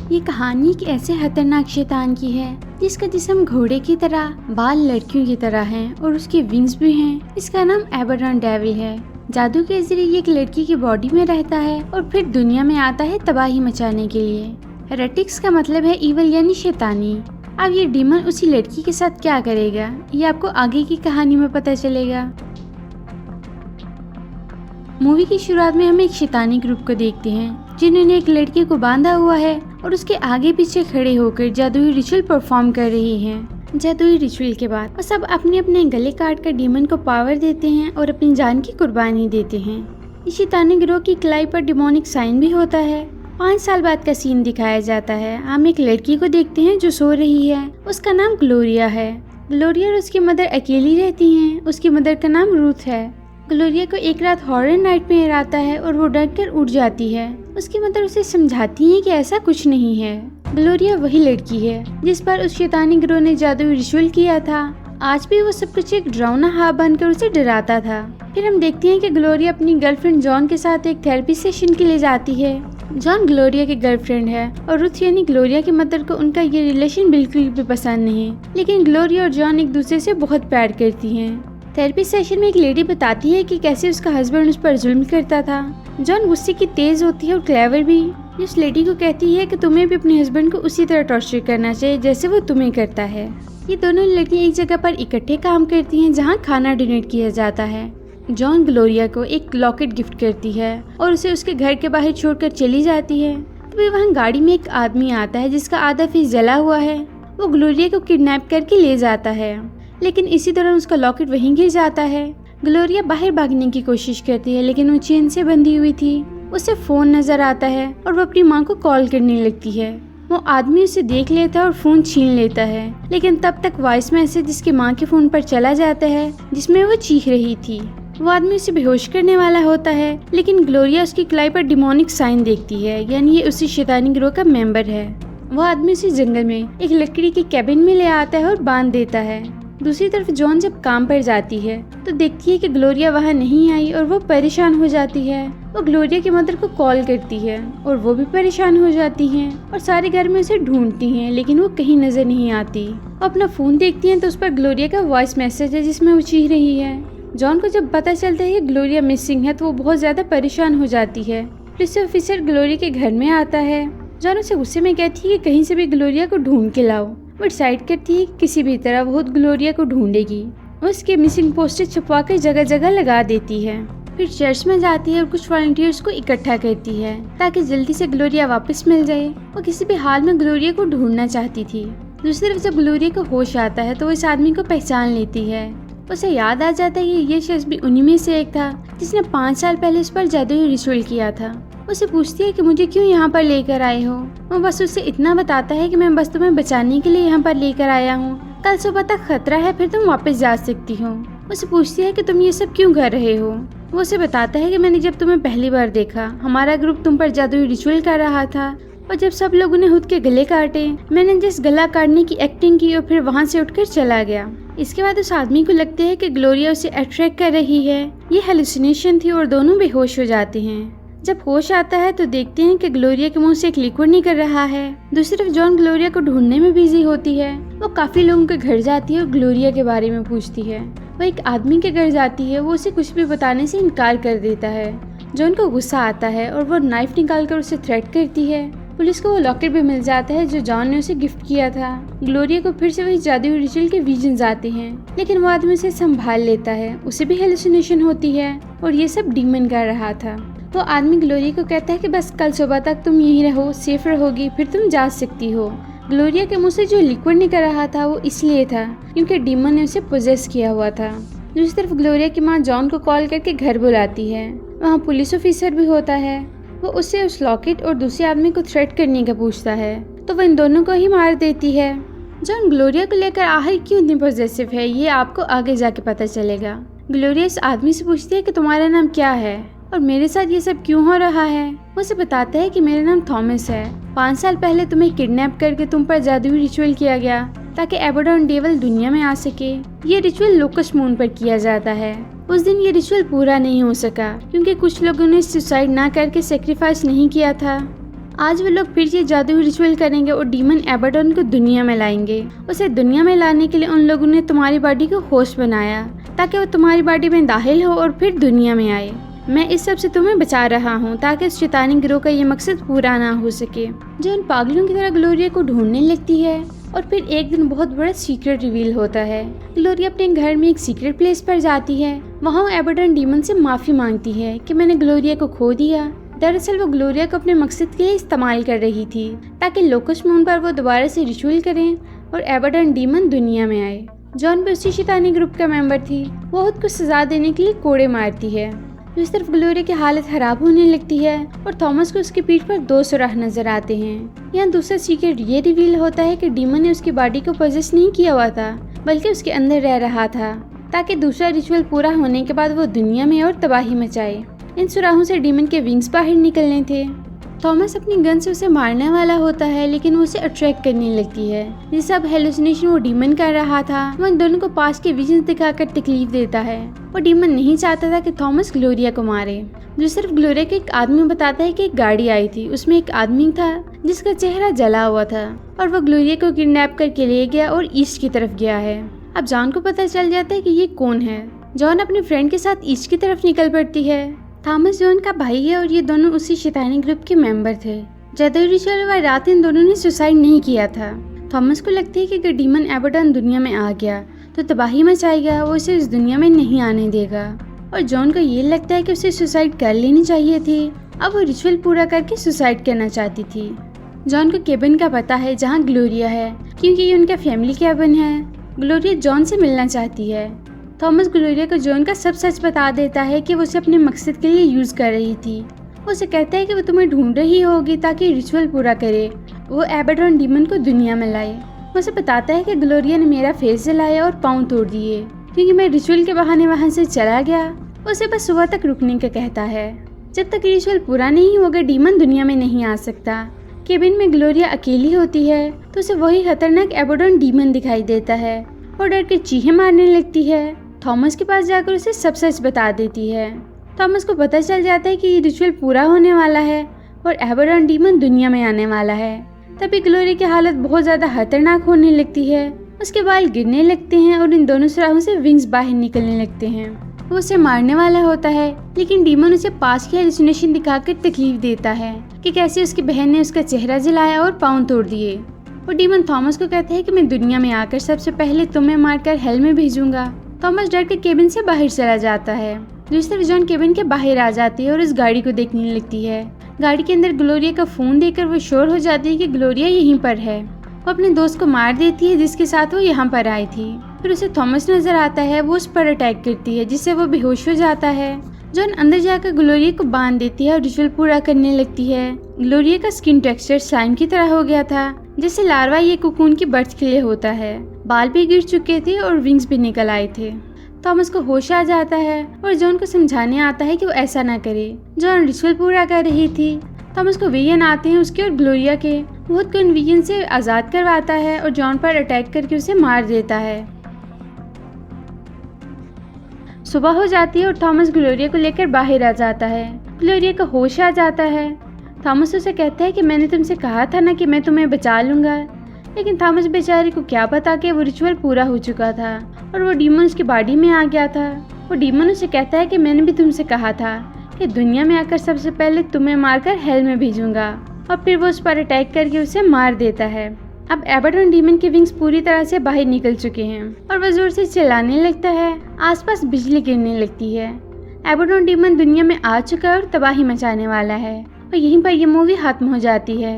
ये कहानी एक ऐसे खतरनाक शैतान की है जिसका जिस्म घोड़े की तरह, बाल लड़कियों की तरह हैं और उसके विंग्स भी हैं। इसका नाम एबरडॉन डेविल है। जादू के जरिए ये एक लड़की की बॉडी में रहता है और फिर दुनिया में आता है तबाही मचाने के लिए। हेरेटिक्स का मतलब है इवल यानी शैतानी। अब ये डीमन उसी लड़की के साथ क्या करेगा ये आपको आगे की कहानी में पता चलेगा। मूवी की शुरुआत में हम एक शैतानी ग्रुप को देखते हैं जिन्होंने एक लड़की को बांधा हुआ है और उसके आगे पीछे खड़े होकर जादुई रिचुअल परफॉर्म कर रही हैं। जादुई रिचुअल के बाद वो सब अपने अपने गले काट कर डीमन को पावर देते हैं और अपनी जान की कुर्बानी देते हैं। इस शैतानी ग्रोह की कलाई पर डिमोनिक साइन भी होता है। 5 साल बाद का सीन दिखाया जाता है। हम एक लड़की को देखते हैं जो सो रही है। उसका नाम ग्लोरिया है। ग्लोरिया और उसकी मदर अकेली रहती हैं। उसकी मदर का नाम रूथ है। ग्लोरिया को एक रात हॉरर नाइटमेयर आता है और वो डर कर उठ जाती है। उसकी मदर उसे समझाती है कि ऐसा कुछ नहीं है। ग्लोरिया वही लड़की है जिस पर उस शैतानी ग्रोह ने जादुई रिचुअल किया था। आज भी वो सब कुछ एक डरावना हाव बनकर उसे डराता था। फिर हम देखते हैं कि ग्लोरिया अपनी गर्लफ्रेंड जॉन के साथ एक थेरेपी सेशन के लिए जाती है। जॉन ग्लोरिया की गर्लफ्रेंड है और रुथ यानी ग्लोरिया की मदर को उनका ये रिलेशन बिल्कुल भी पसंद नहीं, लेकिन ग्लोरिया और जॉन एक दूसरे से बहुत प्यार करती हैं। थेरेपी सेशन में एक लेडी बताती है कि कैसे उसका हस्बैंड उस पर जुल्म करता था। जॉन गुस्से की तेज होती है और क्लेवर भी। उस लेडी को कहती है कि तुम्हें भी अपने हस्बैंड को उसी तरह टॉर्चर करना चाहिए जैसे वो तुम्हें करता है। ये दोनों लड़कियां एक जगह पर इकट्ठे काम करती हैं जहां खाना डोनेट किया जाता है। जॉन ग्लोरिया को एक लॉकेट गिफ्ट करती है और उसे उसके घर के बाहर छोड़कर चली जाती है। तभी वहाँ गाड़ी में एक आदमी आता है जिसका आधा फेस जला हुआ है। वो ग्लोरिया को किडनैप करके ले जाता है, लेकिन इसी दौरान उसका लॉकेट वहीं गिर जाता है। ग्लोरिया बाहर भागने की कोशिश करती है लेकिन वो चेन से बंधी हुई थी। उसे फोन नजर आता है और वो अपनी माँ को कॉल करने लगती है। वो आदमी उसे देख लेता है और फोन छीन लेता है, लेकिन तब तक वॉइस मैसेज जिसके माँ के फोन पर चला जाता है जिसमें वो चीख रही थी। वो आदमी उसे बेहोश करने वाला होता है, लेकिन ग्लोरिया उसकी कलाई पर डिमोनिक साइन देखती है, यानी ये उसी शैतानी ग्रोह का मेंबर है। वो आदमी उसे जंगल में एक लकड़ी के कैबिन में ले आता है और बांध देता है। दूसरी तरफ जॉन जब काम पर जाती है तो देखती है कि ग्लोरिया वहाँ नहीं आई और वो परेशान हो जाती है। वो ग्लोरिया की मदर को कॉल करती है और वो भी परेशान हो जाती हैं और सारे घर में उसे ढूंढती हैं, लेकिन वो कहीं नजर नहीं आती। वो अपना फोन देखती हैं तो उस पर ग्लोरिया का वॉइस मैसेज है जिसमें वो चीख रही है। जॉन को जब पता चलता है कि ग्लोरिया मिसिंग है तो वो बहुत ज्यादा परेशान हो जाती है। पुलिस ऑफिसर ग्लोरिया के घर में आता है। जॉन उसे गुस्से में कहती है कि कहीं से भी ग्लोरिया को ढूंढ के लाओ। वो डिसाइड करती है किसी भी तरह वो ग्लोरिया को ढूंढेगी। वो उसके मिसिंग पोस्टर छुपवा कर जगह जगह लगा देती है। फिर चर्च में जाती है और कुछ वॉलंटियर्स को इकट्ठा करती है ताकि जल्दी से ग्लोरिया वापस मिल जाए। वो किसी भी हाल में ग्लोरिया को ढूंढना चाहती थी। दूसरी तरफ जब ग्लोरिया को होश आता है तो वो इस आदमी को पहचान लेती है। उसे याद आ जाता है कि ये शख्स भी उन्हीं में से एक था जिसने 5 साल पहले उस पर जादुई रिचुअल किया था। उसे पूछती है कि मुझे क्यों यहाँ पर लेकर आए हो। वो बस उससे इतना बताता है कि मैं बस तुम्हें बचाने के लिए यहाँ पर लेकर आया हूँ। कल सुबह तक खतरा है, फिर तुम वापस जा सकती हो। उसे पूछती है कि तुम ये सब क्यों कर रहे हो। वो उसे बताता है कि मैंने जब तुम्हें पहली बार देखा हमारा ग्रुप तुम पर जादुई रिचुअल कर रहा था और जब सब लोगों ने खुद के गले काटे मैंने जिस गला काटने की एक्टिंग की और फिर वहाँ से उठकर चला गया। इसके बाद उस आदमी को लगता है कि ग्लोरिया उसे अट्रैक्ट कर रही है। ये हेलुसिनेशन थी और दोनों बेहोश हो जाते हैं। जब होश आता है तो देखते हैं कि ग्लोरिया के मुंह से एक लिक्विड निकल रहा है। दूसरी तरफ जॉन ग्लोरिया को ढूंढने में बिजी होती है। वो काफी लोगों के घर जाती है और ग्लोरिया के बारे में पूछती है। वो एक आदमी के घर जाती है। वो उसे कुछ भी बताने से इनकार कर देता है। जॉन को गुस्सा आता है और वो नाइफ निकालकर उसे थ्रेट करती है। पुलिस को वो लॉकेट भी मिल जाता है जो जॉन ने उसे गिफ्ट किया था। ग्लोरिया को फिर से वही जादुई रिचुअल के विजन्स आते हैं, लेकिन वो आदमी उसे संभाल लेता है। उसे भी हेलुसिनेशन होती है और ये सब डीमन कर रहा था। वो आदमी ग्लोरिया को कहता है कि बस कल सुबह तक तुम यहीं रहो, सेफ रहोगी, फिर तुम जा सकती हो। ग्लोरिया के मुंह से जो लिक्विड निकल रहा था वो इसलिए था क्योंकि डीमन ने उसे पोजेस किया हुआ था। दूसरी तरफ ग्लोरिया की माँ जॉन को कॉल करके घर बुलाती है। वहाँ पुलिस ऑफिसर भी होता है। वो उससे उस लॉकेट और दूसरे आदमी को थ्रेट करने का पूछता है तो वो इन दोनों को ही मार देती है। जॉन ग्लोरिया को लेकर आखिर क्यों इतनी पॉजिटिव है ये आपको आगे जाके पता चलेगा। ग्लोरिया इस आदमी से पूछती है कि तुम्हारा नाम क्या है और मेरे साथ ये सब क्यों हो रहा है। वो उसे बताता है कि मेरा नाम थॉमस है। 5 साल पहले तुम्हें किडनैप करके तुम पर जादुई रिचुअल किया गया ताकि एबरडॉन डेविल दुनिया में आ सके। ये रिचुअल लोकस्ट मून पर किया जाता है। उस दिन ये रिचुअल पूरा नहीं हो सका क्योंकि कुछ लोगों ने सुसाइड ना करके सेक्रीफाइस नहीं किया था। आज वो लोग फिर से जादुई रिचुअल करेंगे और डीमन एबेडोन को दुनिया में लाएंगे। उसे दुनिया में लाने के लिए उन लोगों ने तुम्हारी बॉडी को होस्ट बनाया ताकि वो तुम्हारी बॉडी में दाखिल हो और फिर दुनिया में आए। मैं इस सब से तुम्हें बचा रहा हूँ ताकि इस शैतानी गिरोह का ये मकसद पूरा ना हो सके। जो उन पागलों की तरह ग्लोरिया को ढूंढने लगती है और फिर एक दिन बहुत बड़ा सीक्रेट रिवील होता है। ग्लोरिया अपने घर में एक सीक्रेट प्लेस पर जाती है। वहाँ एबेडोन डीमन से माफी मांगती है कि मैंने ग्लोरिया को खो दिया। दरअसल वो ग्लोरिया को अपने मकसद के लिए इस्तेमाल कर रही थी ताकि लोकस मून पर वो दोबारा से रिचुअल करें और एबेडोन डीमन दुनिया में आए। जॉन भी उसी शैतानी ग्रुप का मेंबर थी। वो खुद को सजा देने के लिए कोड़े मारती है। दूसरी तरफ ग्लोरिया की हालत खराब होने लगती है और थॉमस को उसकी पीठ पर 2 सुराख नजर आते हैं। यहाँ दूसरा सीक्रेट ये रिवील होता है कि डीमन ने उसकी बॉडी को पोजेस नहीं किया हुआ था बल्कि उसके अंदर रह रहा था ताकि दूसरा रिचुअल पूरा होने के बाद वो दुनिया में और तबाही मचाए। इन सुराहों से डीमन के विंग्स बाहर निकलने थे। थॉमस अपनी गन से उसे मारने वाला होता है लेकिन वो उसे अट्रैक्ट करने लगती है। ये सब हेलुसिनेशन वो डीमन कर रहा था। वो इन दोनों को पास के विजन दिखाकर तकलीफ देता है। वो डीमन नहीं चाहता था कि थॉमस ग्लोरिया को मारे। दूसरी तरफ ग्लोरिया के एक आदमी बताता है कि एक गाड़ी आई थी, उसमें एक आदमी था जिसका चेहरा जला हुआ था और वो ग्लोरिया को किडनैप करके ले गया और ईस्ट की तरफ गया है। अब जॉन को पता चल जाता है कि ये कौन है। जॉन अपने फ्रेंड के साथ ईस्ट की तरफ निकल पड़ती है। थॉमस जॉन का भाई है और ये दोनों उसी शैतानी ग्रुप के मेंबर थे। जादुई रिचुअल वाली रात इन दोनों ने सुसाइड नहीं किया था। थॉमस को लगता है कि अगर डीमन एबेडोन दुनिया में आ गया तो तबाही मचाएगा, वो उसे इस दुनिया में नहीं आने देगा। और जॉन को ये लगता है कि उसे सुसाइड कर लेनी चाहिए थी। अब वो रिचुअल पूरा करके सुसाइड करना चाहती थी। जॉन को केबिन का पता है जहाँ ग्लोरिया है क्योंकि ये उनका फैमिली केबिन है। ग्लोरिया जॉन से मिलना चाहती है। थॉमस ग्लोरिया को जॉन का सब सच बता देता है कि वो उसे अपने मकसद के लिए यूज कर रही थी। वो उसे कहता है कि वो तुम्हें ढूंढ रही होगी ताकि रिचुअल पूरा करे, वो एबेडोन डीमन को दुनिया में लाए। वो उसे बताता है कि ग्लोरिया ने मेरा फेस जलाया और पाँव तोड़ दिए क्योंकि मैं रिचुअल के बहाने वहाँ से चला गया। उसे बस सुबह तक रुकने का कहता है। जब तक रिचुअल पूरा नहीं होगा डीमन दुनिया में नहीं आ सकता। केबिन में ग्लोरिया अकेली होती है तो उसे वही खतरनाक एबेडोन डीमन दिखाई देता है। वो डर के चीखें मारने लगती है। थॉमस के पास जाकर उसे सब सच बता देती है। थॉमस को पता चल जाता है कि ये रिचुअल पूरा होने वाला है और एबेडोन डीमन दुनिया में आने वाला है। तभी ग्लोरिया की हालत बहुत ज़्यादा खतरनाक होने लगती है। उसके बाल गिरने लगते हैं और इन दोनों सुराहों से विंग्स बाहर निकलने लगते हैं। वो उसे मारने वाला होता है लेकिन डीमन उसे पास की हेलुसिनेशन दिखाकर तकलीफ देता है कि कैसे उसकी बहन ने उसका चेहरा जलाया और पाँव तोड़ दिए। वो डीमन थॉमस को कहता है कि मैं दुनिया में आकर सबसे पहले तुम्हें मारकर हेल में भेजूंगा। थॉमस डर के केबिन से बाहर चला जाता है। दूसरी तरफ जॉन केबिन के बाहर आ जाती है और उस गाड़ी को देखने लगती है। गाड़ी के अंदर ग्लोरिया का फोन देखकर वो श्योर हो जाती है कि ग्लोरिया यहीं पर है। वो अपने दोस्त को मार देती है जिसके साथ वो यहाँ पर आई थी। फिर उसे थॉमस नजर आता है। वो उस पर अटैक करती है जिससे वो बेहोश हो जाता है। जॉन अंदर जाकर ग्लोरिया को बांध देती है और रिचुअल पूरा करने लगती है। ग्लोरिया का स्किन टेक्सचर स्लाइम की तरह हो गया था जिससे लार्वा ये कोकून की बर्थ के लिए होता है। बाल भी गिर चुके थे और विंग्स भी निकल आए थे। थॉमस को होश आ जाता है और जॉन को समझाने आता है कि वो ऐसा ना करे। जॉन रिचुअल पूरा कर रही थी। थॉमस को विजन आते हैं उसके और ग्लोरिया के। बहुत को इन विजन से आज़ाद करवाता है और जॉन पर अटैक करके उसे मार देता है। सुबह हो जाती है और थॉमस ग्लोरिया को लेकर बाहर आ जाता है। ग्लोरिया का होश आ जाता है। थॉमस उसे कहता है कि मैंने तुमसे कहा था ना कि मैं तुम्हें बचा लूँगा, लेकिन थॉमस बेचारे को क्या पता कि वो रिचुअल पूरा हो चुका था और वो डीमन उसकी बॉडी में आ गया था। वो डीमन उसे कहता है कि मैंने भी तुमसे कहा था कि दुनिया में आकर सबसे पहले तुम्हें मारकर हेल में भेजूंगा, और फिर वो उस पर अटैक करके उसे मार देता है। अब एबेडोन डीमन के विंग्स पूरी तरह से बाहर निकल चुके हैं और वह जोर से चिल्लाने लगता है। आसपास बिजली गिरने लगती है। एबेडोन डीमन दुनिया में आ चुका है और तबाही मचाने वाला है। और यहीं पर यह मूवी खत्म हो जाती है।